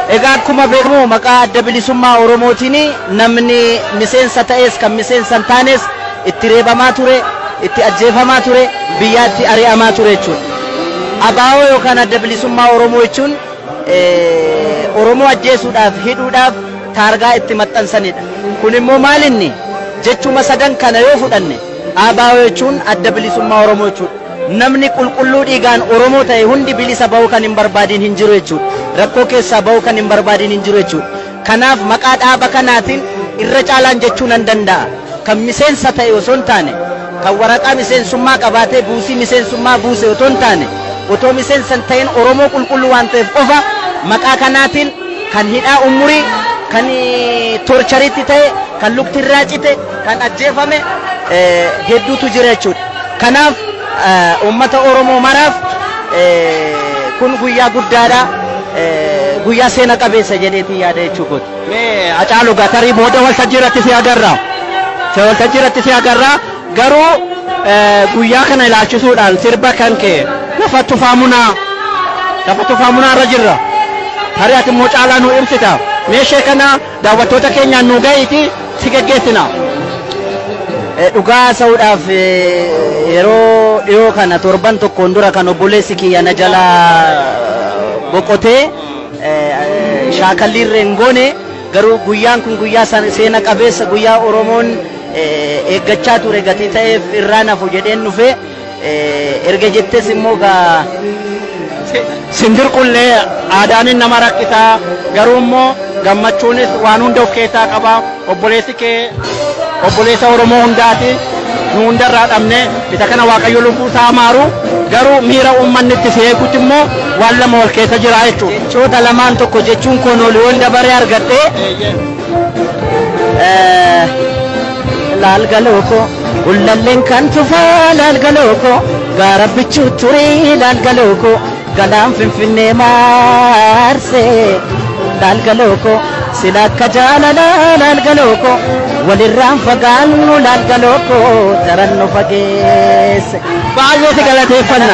Egaa akkuma beekamu maqaa adda bilisummaa Oromootiin namni miseensa ta'es kan miseensa hin taanes itti reebamaa ture, itti ajjeefamaa ture, biyyaatti ari'amaa ture jechuudha. Abaa'oo yookaan adda bilisummaa Oromoo jechuun Oromoo ajjeesuudhaaf hidhuudhaaf taargaa itti maxxansanidha. Kun immoo maalinni jechuma sadan kana yoo fudhanne abaa'oo jechuun adda bilisummaa Oromoo jechuudha. Namni qulqulluu dhiigaan Oromoo ta'e hundi bilisa bahuu kan hin barbaadin hin jiru jechuudha. Rakkoo keessaa bahuu kan hin barbaadin hin jiru jechuudha. Kanaaf maqaa dhaaba kanaatiin irra caalaan jechuu nan danda'a. Kan miseensa ta'e osoo hin taane, kan waraqaa miseensummaa qabaatee buusii miseensummaa buuse osoo hin taane, otoo miseensa hin ta'in Oromoo qulqulluu waan ta'eef qofa maqaa kanaatiin kan hidhaa umurii, kan torchariitti ta'e, kan lukti irraa cite, kan ajjeefame hedduutu jira jechuudha. Kanaaf ummata Oromoo maraaf kun guyyaa guddaadha. Guyyaa seena qabeessa jedheetii yaada jechuudha. Mee Hacaaluu Tarii booda waltajjii irratti si agarra. Waltajjii irratti si agarra. Garuu guyyaa kana ilaalchisuudhaan sirba kan kee lafa tufaamunaa irra jirra. Tarii ati immoo caalaa nu ibsita. Meeshee kana daawwattoota keenyaan nu ga'iiti si geggeessina. Dhugaa sa'uudhaaf yeroo dhiyoo kana torban tokkoon dura kan obboleessi kiyya na jalaa boqotee shaakalli irreen goone garuu guyyaan kun guyyaa seena qabeessa guyyaa Oromoon eeggachaa ture gatii ta'eef irraa nafu jedheen dhufe erga jettees immoo sindirqullee aadaanin nama rakkisaa garuu immoo gammachuunis waan hunda of keessaa qaba. Obboleessi kee obboleessa Oromoo hundaati. Nu hundarraa dhabne isa kana Waaqayyo lubbuu isaa maaru garuu miira uummanni itti si eegutti immoo waan lama wal keessa jira jechuudha. Jechoota lamaan tokko jechuun konooliiwwan dabaree argadhee laalgalooko ullalleen kan tufaa laalgalooko gaara bichuu turii laalgalooko galaan finfinnee maarsee laalgalooko sila akka jaalalaa laalgalooko walirraan fagaannu laalgalooko daran nu fageesse. Baay'ee si galateeffanna.